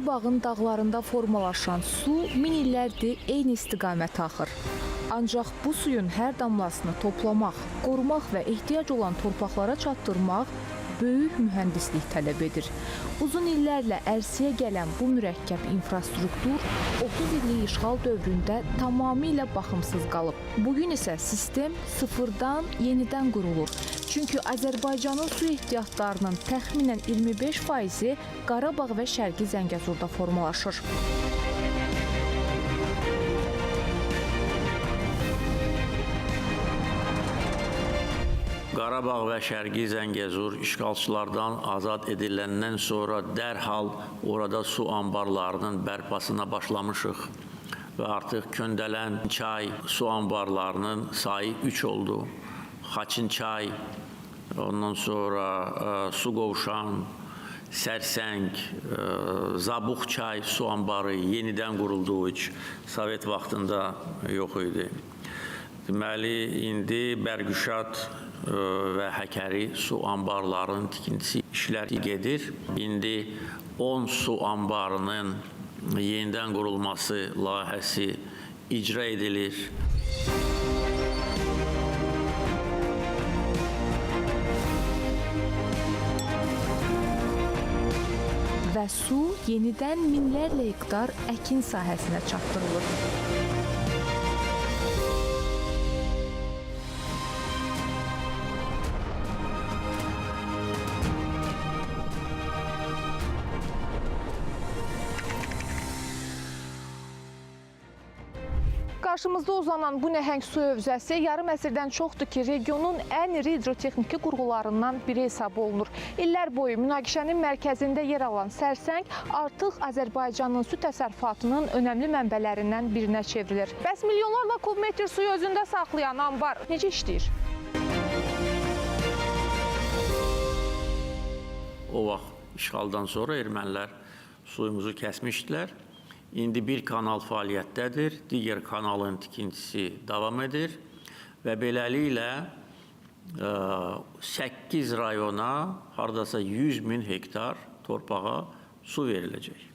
Qarabağın dağlarında formalaşan su min illərdir eyni istiqamətə axır. Ancaq bu suyun hər damlasını toplamaq, qorumaq və ehtiyac olan torpaqlara çatdırmaq böyük mühəndislik tələb edir. Uzun illərlə ərsəyə gələn bu mürəkkəb infrastruktur 30 illik işğal dövründə tamamilə baxımsız qalıb. Bugün isə sistem sıfırdan yenidən qurulur. Çünki Azərbaycanın su ehtiyatlarının təxminən 25%-i Qarabağ və Şərqi Zəngəzurda formalaşır. Qarabağ və Şərqi Zəngəzur işğalçılardan azad ediləndən sonra dərhal orada su anbarlarının bərpasına başlamışıq və artıq Köndələn çay su anbarlarının sayı 3 oldu. Xaçın çay, ondan sonra su qovşan, Sərsəng, Zabux çay su anbarı yenidən qurulduğu üçün Sovet vaxtında yox idi. Deməli, indi Bərgüşad və Həkəri su anbarlarının tikintisi işlər gedir. İndi 10 su anbarının yenidən qurulması layihəsi icra edilir. Və su yenidən minlərlə hektar əkin sahəsinə çatdırılır. Qarşımızda uzanan bu nəhəng su hövzəsi yarım əsrdən çoxdur ki, regionun ən iri hidrotexniki qurğularından biri hesab olunur. İllər boyu münaqişənin mərkəzində yer alan Sərsəng artıq Azərbaycanın su təsərrüfatının önəmli mənbələrindən birinə çevrilir. Bəs milyonlarla kubmetr suyu özündə saxlayan anbar necə işləyir? O vaxt işğaldan sonra ermənilər suyumuzu kəsmişdilər. İndi bir kanal fəaliyyətdədir, digər kanalın tikintisi davam edir və beləliklə 8 rayona hardasa 100 min hektar torpağa su veriləcək.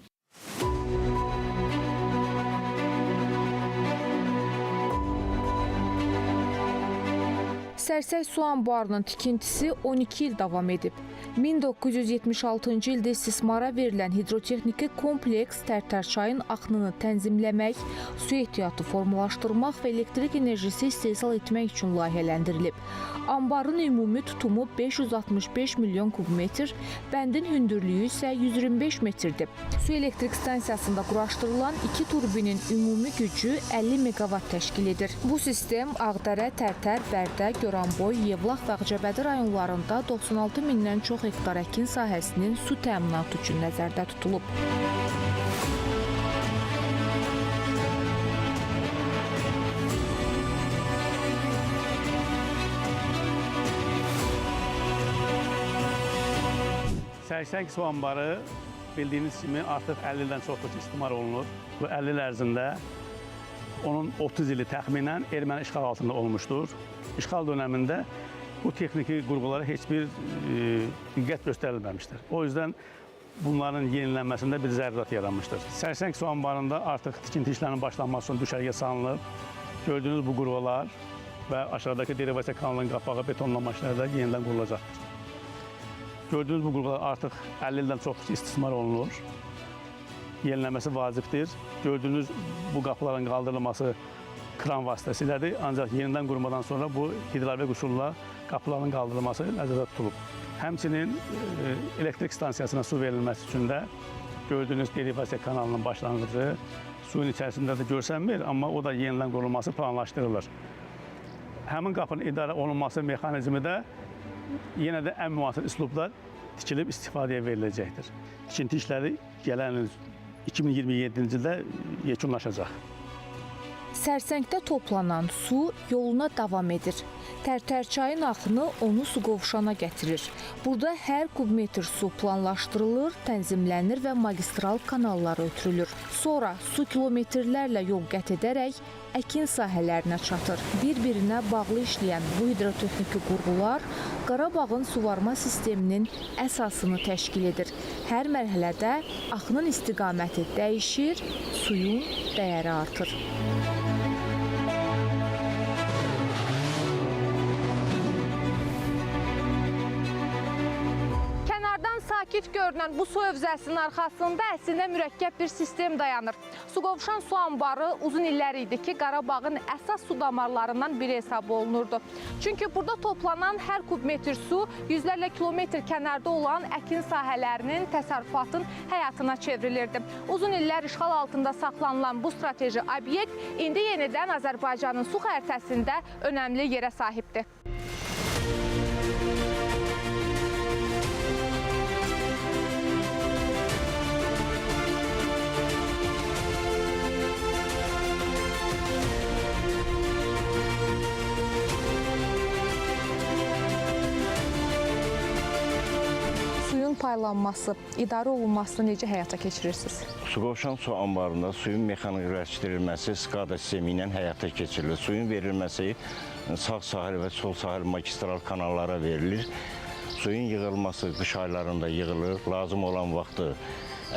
Sərsəng su anbarının tikintisi 12 il davam edib. 1976-cı ildə istismara verilən hidrotexniki kompleks Tərtər çayın axınını tənzimləmək, su ehtiyatı formalaşdırmaq və elektrik enerjisi istehsal etmək üçün layihələndirilib. Anbarın ümumi tutumu 565 milyon kubmetr, bəndin hündürlüyü isə 125 metrdir. Su elektrik stansiyasında quraşdırılan 2 turbinin ümumi gücü 50 meqavat təşkil edir. Bu sistem Ağdərə, Tərtər, Bərdə, Goranboy, Yevlax və Ağcabədi rayonlarında 96 mindən çox hektar əkin sahəsinin su təminatı üçün nəzərdə tutulub. Sərsəng su anbarı bildiyiniz kimi artıq 50 ildən çoxdur ki, istismar olunur. Bu 50 il ərzində onun 30 ili təxminən erməni işğal altında olmuşdur. İşğal dönəmində bu texniki qurğulara heç bir diqqət göstərilməmişdir. O yüzden bunların yenilənməsində bir zərurət yaranmışdır. Sərsəng su anbarında artıq tikinti işlərinin başlanması üçün düşərgə salınıb. Gördüyünüz bu qurğular və aşağıdakı derivasiya kanalının qapağı betonlama işləri də yenidən qurulacaqdır. Gördüyünüz bu qurğular artıq 50 ildən çoxdur ki, istismar olunur. Yenilənməsi vacibdir. Gördüyünüz bu qapıların qaldırılması kran vasitəsilədir. Ancaq yenidən qurmadan sonra bu hidravlik üsulla qapıların qaldırılması nəzərdə tutulub. Həmçinin elektrik stansiyasına su verilməsi üçün də gördüyünüz derivasiya kanalının başlanğıcı suyun içərisində də görsənmir, amma o da yenidən qurulması planlaşdırılır. Həmin qapının idarə olunması mexanizmi də yenə də ən müasir üslubda tikilib istifadəyə veriləcəkdir. Tikinti işləri gələn il 2027-ci ildə yekunlaşacaq. Sərsəngdə toplanan su yoluna davam edir. Tərtər çayın axını onu su qovşana gətirir. Burada hər kubmetr su planlaşdırılır, tənzimlənir və magistral kanallara ötürülür. Sonra su kilometrlərlə yol qət edərək əkin sahələrinə çatır. Bir-birinə bağlı işləyən bu hidrotexniki qurğular Qarabağın suvarma sisteminin əsasını təşkil edir. Hər mərhələdə axının istiqaməti dəyişir, suyun dəyəri artır. Sakit görünən bu su hövzəsinin arxasında əslində mürəkkəb bir sistem dayanır. Suqovuşan su anbarı uzun illər idi ki, Qarabağın əsas su damarlarından biri hesab olunurdu. Çünki burada toplanan hər kubmetr su yüzlərlə kilometr kənarda olan əkin sahələrinin, təsərrüfatın həyatına çevrilirdi. Uzun illər işğal altında saxlanılan bu strateji obyekt indi yenidən Azərbaycanın su xəritəsində önəmli yerə sahibdir. Paylanması, idarə olunmasını necə həyata keçirirsiniz? Suqovuşan su anbarında suyun mexaniləşdirilməsi SCADA sistemi ilə həyata keçirilir. Suyun verilməsi sağ sahil və sol sahil magistral kanallara verilir. Suyun yığılması qış aylarında yığılır. Lazım olan vaxtı,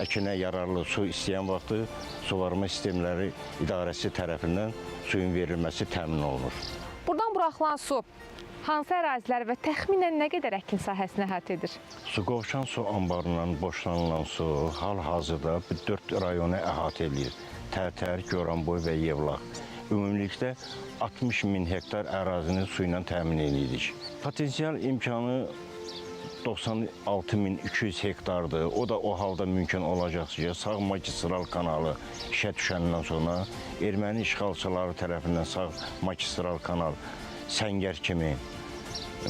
əkinə yararlı su istəyən vaxtı suvarma sistemləri idarəsi tərəfindən suyun verilməsi təmin olunur. Buradan buraxılan su hansı ərazilər və təxminən nə qədər əkin sahəsini əhatə edir? Suqovuşan su anbarından boşlanılan su hal-hazırda 4 rayonu əhatə edir. Tərtər, Goranboy və Yevlax. Ümumilikdə 60 min hektar ərazini su ilə təmin edirik. Potensial imkanı 96.200 hektardır. O da o halda mümkün olacaq ki, sağ magistral kanalı işə düşəndən sonra erməni işğalçıları tərəfindən sağ magistral kanal səngər kimi,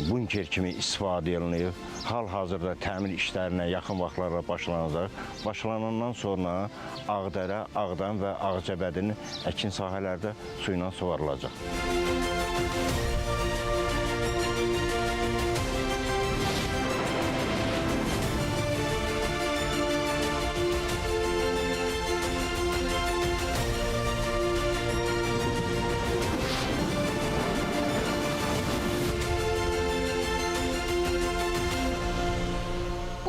bunker kimi istifadə edilir. Hal-hazırda təmir işlərinə yaxın vaxtlarda başlanacaq. Başlanandan sonra Ağdərə, Ağdam və Ağcabədinin əkin sahələrdə su ilə suvarılacaq.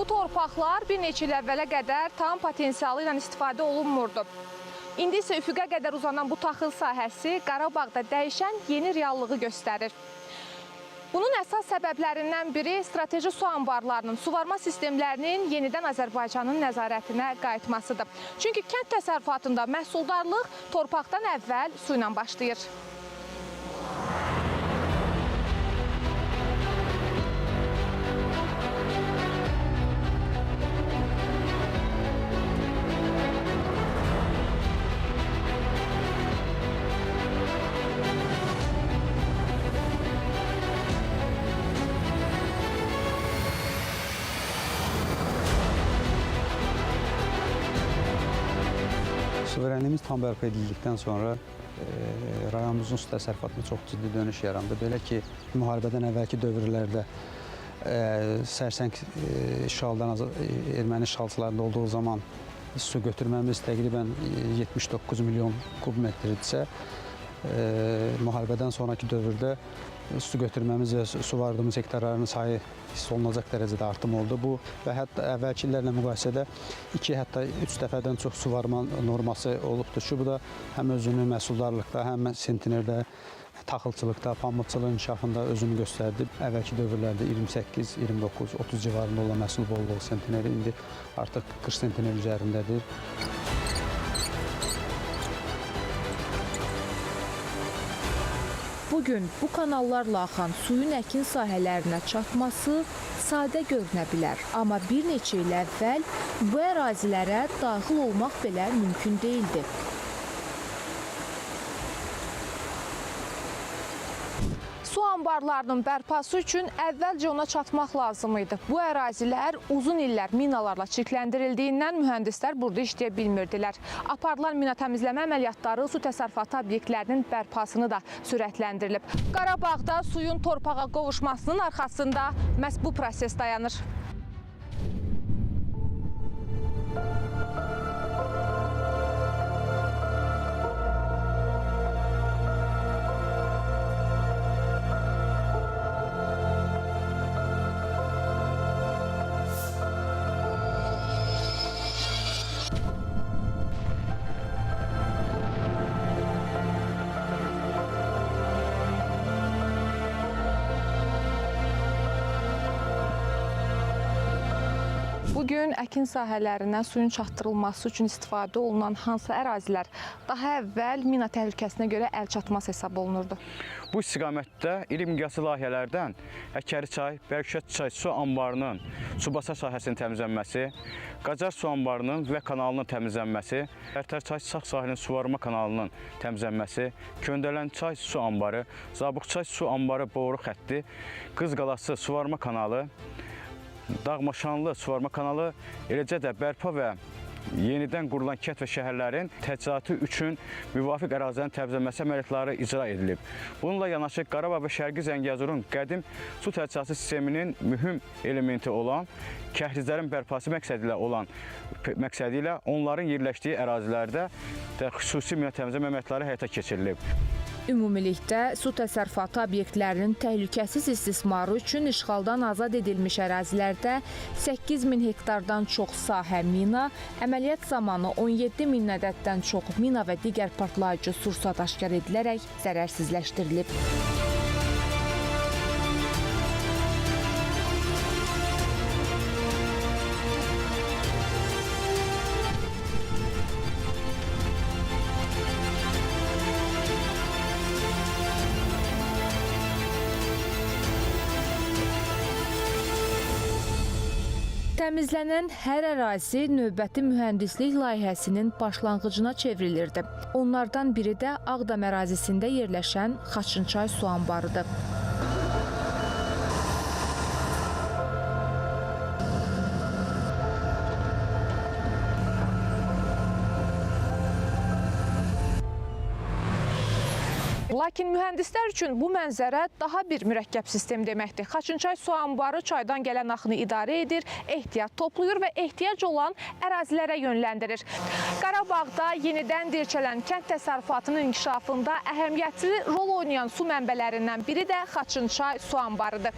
Torpaqlar bir neçə il əvvələ qədər tam potensialı ilə istifadə olunmurdu. İndi isə üfüqə qədər uzanan bu taxıl sahəsi Qarabağda dəyişən yeni reallığı göstərir. Bunun əsas səbəblərindən biri strateji su anbarlarının, suvarma sistemlərinin yenidən Azərbaycanın nəzarətinə qayıtmasıdır. Çünki kənd təsərrüfatında məhsuldarlıq torpaqdan əvvəl su ilə başlayır. Suverenliğimiz tam bərpa edildikdən sonra rayonumuzun su təsərrüfatına çox ciddi dönüş yarandı. Belə ki, müharibədən əvvəlki dövrlərdə Sərsəng erməni işğalçılarında olduğu zaman su götürməmiz təqribən 79 milyon kubmetrdirsə, müharibədən sonraki dövrdə su götürməmiz və su vardığımız hektarların sayı hiss olunacaq dərəcədə artım oldu. Bu və hətta əvvəlki illərlə müqayisədə 2, hətta 3 dəfədən çox su varma norması olubdur. Bu da həm özünü məhsuldarlıqda, həm sentinerdə, taxılçılıqda, pambıqçılıq inkişafında özünü göstərdi. Əvvəlki dövrlərdə 28, 29, 30 civarında olan məhsul bolluğu sentineri indi artıq 40 sentiner üzərindədir. Bugün bu kanallarla axan suyun əkin sahələrinə çatması sadə görünə bilər. Amma bir neçə il əvvəl bu ərazilərə daxil olmaq belə mümkün deyildi. Su anbarlarının bərpası üçün əvvəlcə ona çatmaq lazım idi. Bu ərazilər uzun illər minalarla çirkləndirildiyindən mühəndislər burada işləyə bilmirdilər. Aparılan mina təmizləmə əməliyyatları su təsərrüfatı obyektlərinin bərpasını da sürətləndirilib. Qarabağda suyun torpağa qovuşmasının arxasında məhz bu proses dayanır. Bugün əkin sahələrinə suyun çatdırılması üçün istifadə olunan hansı ərazilər daha əvvəl mina təhlükəsinə görə əlçatmaz hesab olunurdu? Bu istiqamətdə iri miqyaslı layihələrdən Əkəri çay, Bərküşət çay su anbarının subasa sahəsinin təmizlənməsi, Qacar su anbarının və kanalının təmizlənməsi, Tərtər çay sağ sahilinin suvarma kanalının təmizlənməsi, Köndələn çay su anbarı, Zabuqçay su anbarı boru xətti, Qız qalası suvarma kanalı, Dağmaşanlı suvarma kanalı, eləcə də bərpa və yenidən qurulan kənd və şəhərlərin təchizatı üçün müvafiq ərazilərin təmizlənməsi əməliyyatları icra edilib. Bununla yanaşı Qarabağ və Şərqi Zəngəzurun qədim su təchizatı sisteminin mühüm elementi olan kəhlizlərin bərpası məqsədi ilə onların yerləşdiyi ərazilərdə də xüsusi mina təmizləmə əməliyyatları həyata keçirilib. Ümumilikdə su təsərrüfatı obyektlərinin təhlükəsiz istismarı üçün işğaldan azad edilmiş ərazilərdə 8000 hektardan çox sahə mina, əməliyyat zamanı 17000 ədəddən çox mina və digər partlayıcı sursat aşkar edilərək zərərsizləşdirilib. Təmizlənən hər ərazi növbəti mühəndislik layihəsinin başlanğıcına çevrilirdi. Onlardan biri də Ağdam ərazisində yerləşən Xaçınçay su anbarıdır. Lakin mühəndislər üçün bu mənzərə daha bir mürəkkəb sistem deməkdir. Xaçınçay su anbarı çaydan gələn axını idarə edir, ehtiyat toplayır və ehtiyac olan ərazilərə yönləndirir. Qarabağda yenidən dirçələn kənd təsərrüfatının inkişafında əhəmiyyətli rol oynayan su mənbələrindən biri də Xaçınçay su anbarıdır.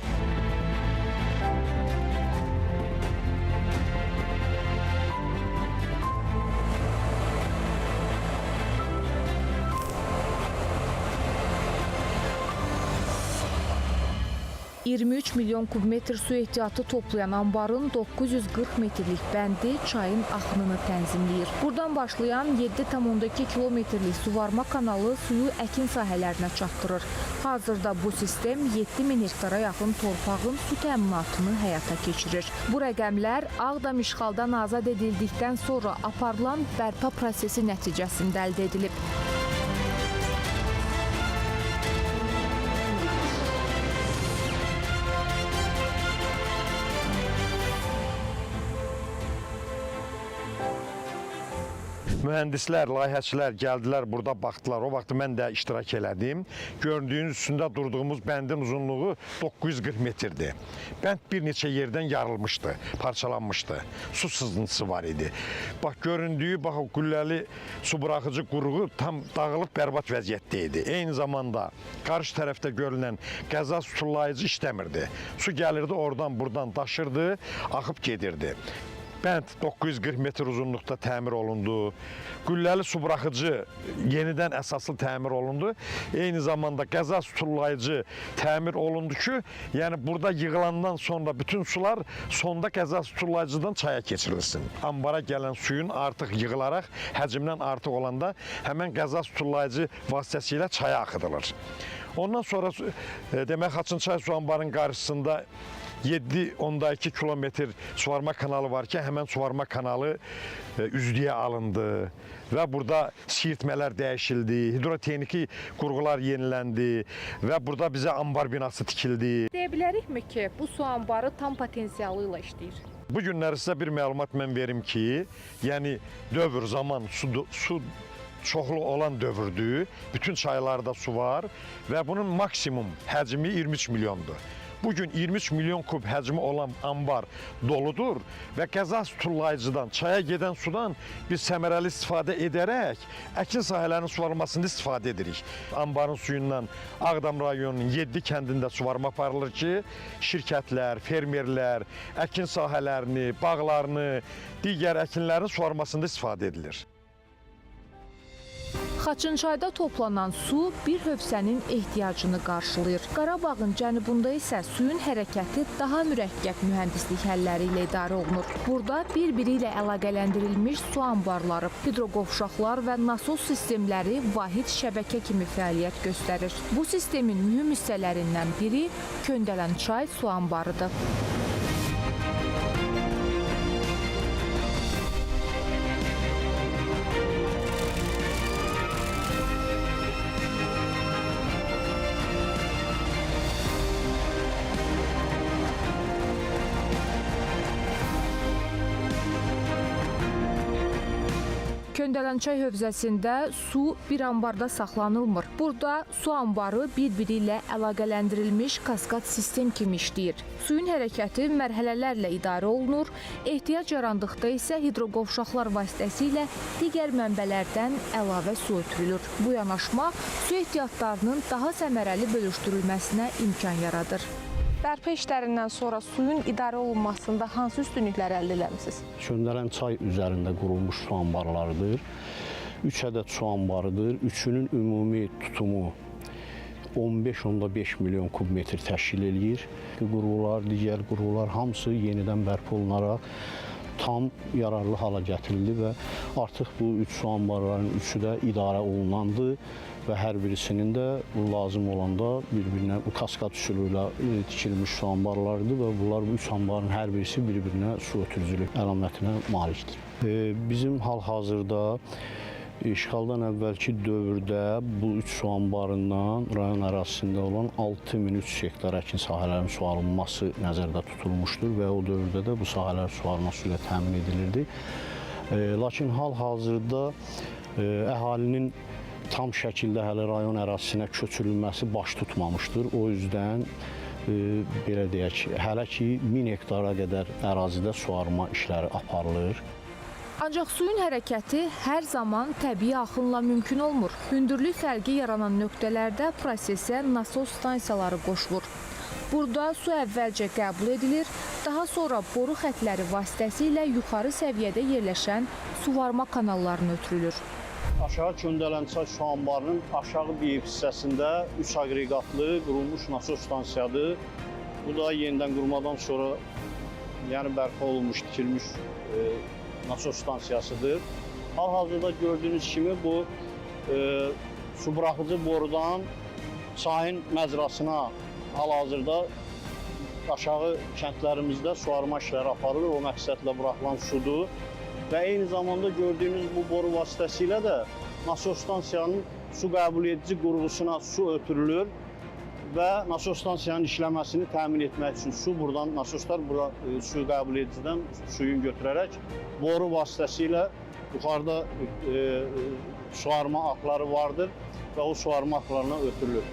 $23 milyon kubmetr su ehtiyatı toplayan anbarın 940 metrlik bəndi çayın axınını tənzimləyir. Buradan başlayan 7,2 kilometrlik suvarma kanalı suyu əkin sahələrinə çatdırır. Hazırda bu sistem 7000 hektara yaxın torpağın su təminatını həyata keçirir. Bu rəqəmlər Ağdam işğaldan azad edildikdən sonra aparılan bərpa prosesi nəticəsində əldə edilib. Mühəndislər, layihəçilər gəldilər, burada baxdılar. O vaxt mən də iştirak elədim. Gördüyünüz üstündə durduğumuz bəndin uzunluğu 940 metrdir. Bənd bir neçə yerdən yarılmışdı, parçalanmışdı. Su sızıntısı var idi. Bax, göründüyü, bax, o gülləli su buraxıcı qurğu tam dağılıb bərbad vəziyyətdə idi. Eyni zamanda qarşı tərəfdə görülən qəza su tullayıcı işləmirdi. Su gəlirdi, oradan, buradan daşırdı, axıb gedirdi. Bənd 940 metr uzunluqda təmir olundu. Gülləli su buraxıcı yenidən əsaslı təmir olundu. Eyni zamanda qəza su tullayıcı təmir olundu ki, yəni burada yığılandan sonra bütün sular sonda qəza su tullayıcıdan çaya keçirilsin. Ambara gələn suyun artıq yığılaraq həcmdən artıq olanda həmən qəza su tullayıcı vasitəsilə çaya axıdılır. Ondan sonra demək Xaçınçay su anbarının qarşısında 7.2 kilometr suvarma kanalı var ki, həmən suvarma kanalı üzlüyə alındı və burada siyirtmələr dəyişildi, hidrotexniki qurğular yeniləndi və burada bizə anbar binası tikildi. Deyə bilərikmi ki, bu su anbarı tam potensialı ilə işləyir? Bu günləri sizə bir məlumat mən verim ki, yəni dövr zaman su çoxlu olan dövrdür, bütün çaylarda su var və bunun maksimum həcmi 23 milyondur. Bugün 23 milyon kub həcmi olan anbar doludur və qəza tullayıcıdan, çaya gedən sudan biz səmərəli istifadə edərək əkin sahələrinin suvarılmasında istifadə edirik. Anbarın suyundan Ağdam rayonunun 7 kəndində suvarma aparılır ki, şirkətlər, fermerlər əkin sahələrini, bağlarını, digər əkinlərin suvarılmasında istifadə edilir. Xaçınçayda toplanan su bir hövzənin ehtiyacını qarşılayır. Qarabağın cənubunda isə suyun hərəkəti daha mürəkkəb mühəndislik həlləri ilə idarə olunur. Burada bir-biri ilə əlaqələndirilmiş su anbarları, hidroqovşaqlar və nasos sistemləri vahid şəbəkə kimi fəaliyyət göstərir. Bu sistemin mühüm hissələrindən biri Köndələnçay su anbarıdır. Köndələnçay hövzəsində su bir anbarda saxlanılmır. Burada su anbarı bir-biri ilə əlaqələndirilmiş kaskad sistem kimi işləyir. Suyun hərəkəti mərhələlərlə idarə olunur, ehtiyac yarandıqda isə hidroqovşaqlar vasitəsilə digər mənbələrdən əlavə su ötürülür. Bu yanaşma su ehtiyatlarının daha səmərəli bölüşdürülməsinə imkan yaradır. Bərpa işlərindən sonra suyun idarə olunmasında hansı üstünlükləri əldə etmisiniz? Köndələnçay üzərində qurulmuş su anbarlarıdır. 3 ədəd su anbarıdır. Üçünün ümumi tutumu 15.5 milyon kubmetr təşkil eləyir. Qurğular, digər qurğular hamısı yenidən bərpa olunaraq tam yararlı hala gətirildi və artıq bu 3 su anbarlarının üçü də idarə olunandı və hər birisinin də lazım olanda bir-birinə kaskad üsulu ilə tikilmiş su anbarlarıdır və bunlar bu 3 anbarın hər birisi bir-birinə su ötürücülük əlamətinə malikdir. Bizim hal-hazırda işğaldan əvvəlki dövrdə bu 3 su anbarından rayon ərazisində olan 6300 hektar əkin sahələrinin su alınması nəzərdə tutulmuşdur və o dövrdə də bu sahələr su alınması ilə təmin edilirdi. Lakin hal-hazırda əhalinin tam şəkildə hələ rayon ərazisinə köçürülməsi baş tutmamışdır. O yüzdən belə deyək, hələ ki 1000 hektara qədər ərazidə suarma işləri aparılır. Ancaq suyun hərəkəti hər zaman təbii axınla mümkün olmur. Hündürlük fərqi yaranan nöqtələrdə prosesə nasos stansiyaları qoşulur. Burada su əvvəlcə qəbul edilir, daha sonra boru xətləri vasitəsilə yuxarı səviyyədə yerləşən suvarma kanallarına ötürülür. Aşağı Köndələnçay su anbarının aşağı bir hissəsində 3 aqreqatlı qurulmuş nasos stansiyadır. Bu da yenidən qurmadan sonra bərpa olunmuş, tikilmiş nasos stansiyasıdır. Hal-hazırda gördüyünüz kimi bu su buraxıcı borudan çayın məcrasına hal-hazırda aşağı kəndlərimizdə suarma işləri aparılır. O məqsədlə buraxılan sudur. Və eyni zamanda gördüyünüz bu boru vasitəsilə də nasos stansiyanın su qəbul edici qurğusuna su ötürülür və nasos stansiyanın işləməsini təmin etmək üçün su buradan, nasoslar su qəbul edicidən suyun götürərək boru vasitəsilə yuxarıda suarma axları vardır və o suarma axlarına ötürülür.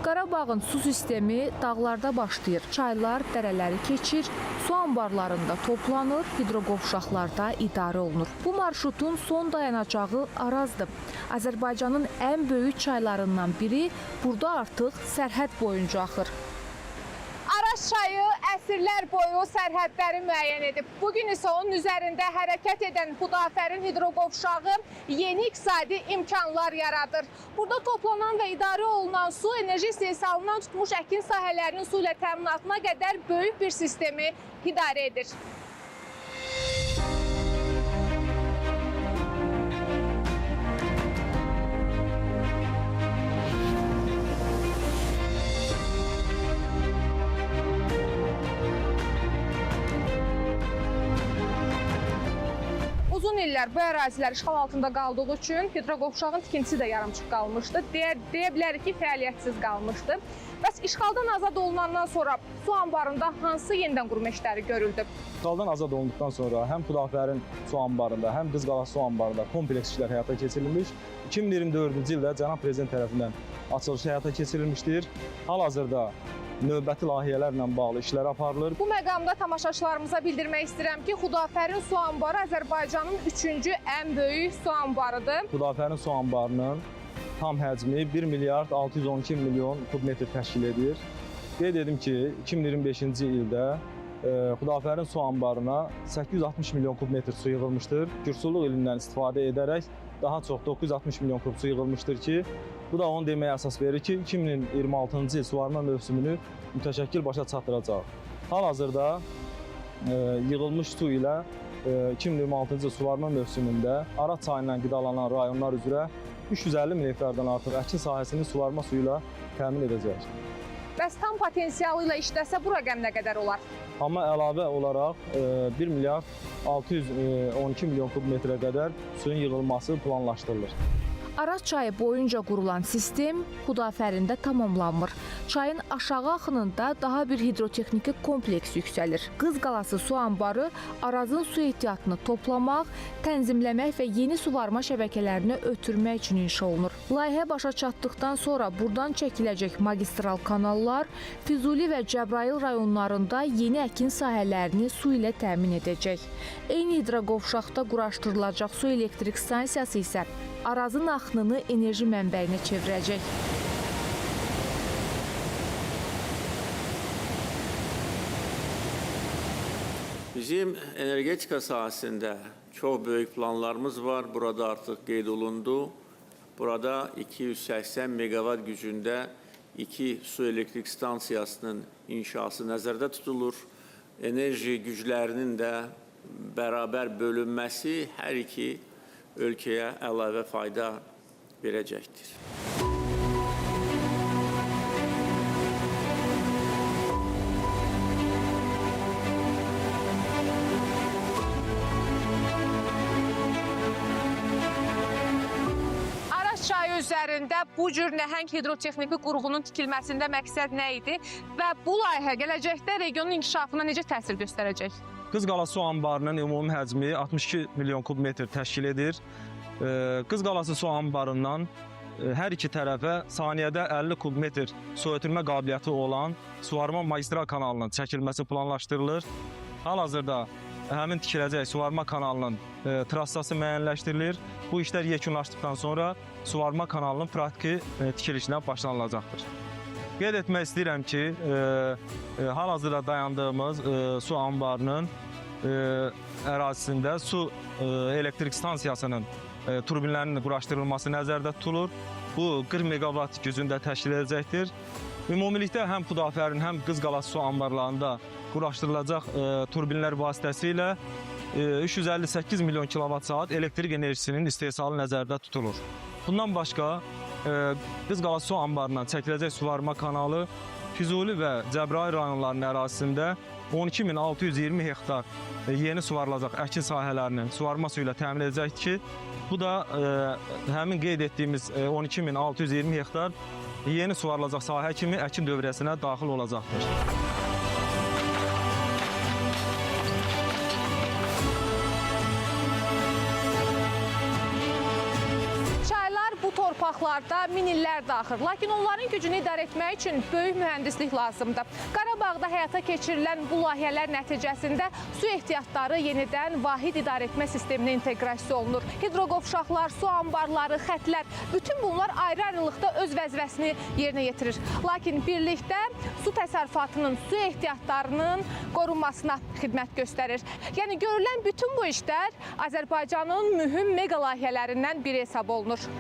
Qarabağın su sistemi dağlarda başlayır, çaylar, dərələri keçir, su anbarlarında toplanır, hidroqovşaqlarda idarə olunur. Bu marşrutun son dayanacağı Arazdır. Azərbaycanın ən böyük çaylarından biri burada artıq sərhəd boyunca axır. Araz çayı əsrlər boyu sərhədləri müəyyən edib. Bugün isə onun üzərində hərəkət edən Xudafərin hidroqovşağı yeni iqtisadi imkanlar yaradır. Burada toplanan və idarə olunan su enerji istehsalından tutmuş əkin sahələrinin su ilə təminatına qədər böyük bir sistemi idarə edir. illər bu ərazilər işğal altında qaldığı üçün hidroqovşağın tikintisi də yarımçıq qalmışdı. Deyə bilərik ki, fəaliyyətsiz qalmışdı. Bəs işğaldan azad olunandan sonra su anbarında hansı yenidən qurma işləri görüldü? İşğaldan azad olunduqdan sonra həm Xudafərin su anbarında, həm Qızqalası su anbarında kompleks işlər həyata keçirilmiş. 2024-cü ildə Cənab Prezident tərəfindən açılışı həyata keçirilmişdir. Hal-hazırda növbəti layihələrlə bağlı işlər aparılır. Bu məqamda tamaşaçılarımıza bildirmək istəyirəm ki, Xudafərin su anbarı Azərbaycanın 3-cü ən böyük su anbarıdır. Xudafərin su anbarının tam həcmi 1 milyard 612 milyon kubmetr təşkil edir. Qeyd edim ki, 2025-ci ildə Xudafərin su anbarına 860 milyon kubmetr su yığılmışdır. Kürsulluq ilindən istifadə edərək daha çox 960 milyon kub su yığılmışdır ki, bu da onu deməyə əsas verir ki, 2026-cı il suvarma mövsümünü mütəşəkkil başa çatdıracaq. Hal-hazırda yığılmış su ilə 2026-cı suvarma mövsümündə Araz çayından qidalanan rayonlar üzrə 350 min hektardan artıq əkin sahəsini suvarma suyu ilə təmin edəcək. Bəs tam potensialı ilə işləsə bu rəqəm nə qədər olar? Amma əlavə olaraq 1 milyard 612 milyon kubmetrə qədər suyun yığılması planlaşdırılır. Araz çayı boyunca qurulan sistem Xudafərində tamamlanmır. Çayın aşağı axınında daha bir hidrotexniki kompleks yüksəlir. Qızqalası su anbarı Arazın su ehtiyatını toplamaq, tənzimləmək və yeni suvarma şəbəkələrini ötürmək üçün inşa olunur. Layihə başa çatdıqdan sonra buradan çəkiləcək magistral kanallar Füzuli və Cəbrayıl rayonlarında yeni əkin sahələrini su ilə təmin edəcək. Eyni hidroqovşaqda quraşdırılacaq su elektrik stansiyası isə Arazın axınını enerji mənbəyinə çevirəcək. Bizim energetika sahəsində çox böyük planlarımız var. Burada artıq qeyd olundu. Burada 280 megawatt gücündə 2 su elektrik stansiyasının inşası nəzərdə tutulur. Enerji güclərinin də bərabər bölünməsi hər iki ölkəyə əlavə fayda verəcəkdir. Araz çayı üzərində bu cür nəhəng hidrotexniki qurğunun tikilməsində məqsəd nə idi və bu layihə gələcəkdə regionun inkişafına necə təsir göstərəcək? Qızqalası su anbarının ümumi həcmi 62 milyon kubmetr təşkil edir. Qızqalası su anbarından hər iki tərəfə saniyədə 50 kubmetr su ötürmə qabiliyyəti olan suvarma magistral kanalının çəkilməsi planlaşdırılır. Hal-hazırda həmin tikiləcək suvarma kanalının trassası müəyyənləşdirilir. Bu işlər yekunlaşdıqdan sonra suvarma kanalının praktiki tikilişinə başlanılacaqdır. Qeyd etmək istəyirəm ki, hal-hazırda dayandığımız su anbarının ərazisində su elektrik stansiyasının turbinlərinin quraşdırılması nəzərdə tutulur. Bu 40 megawatt gücündə təşkil edəcəkdir. Ümumilikdə həm Xudafərin, həm Qızqalası su anbarlarında quraşdırılacaq turbinlər vasitəsilə 358 milyon kilovat-saat elektrik enerjisinin istehsalı nəzərdə tutulur. Bundan başqa Qızqalası su anbarından çəkiləcək suvarma kanalı Füzuli və Cəbrayıl rayonlarının ərazisində 12.620 hektar yeni suvarılacaq əkin sahələrini suvarma suyu ilə təmin edəcəkdir ki, bu da həmin qeyd etdiyimiz 12.620 hektar yeni suvarılacaq sahə kimi əkin dövrəsinə daxil olacaqdır. Torpaqlarda min illərdir axır, lakin onların gücünü idarə etmək üçün böyük mühəndislik lazımdır. Qarabağda həyata keçirilən bu layihələr nəticəsində su ehtiyatları yenidən vahid idarə etmə sisteminə inteqrasiya olunur. Hidroqovşaqlar, su anbarları, xətlər, bütün bunlar ayrı-ayrılıqda öz vəzifəsini yerinə yetirir. Lakin birlikdə su təsərrüfatının, su ehtiyatlarının qorunmasına xidmət göstərir. Yəni görülən bütün bu işlər Azərbaycanın mühüm mega layihələrindən biri hesab olunur.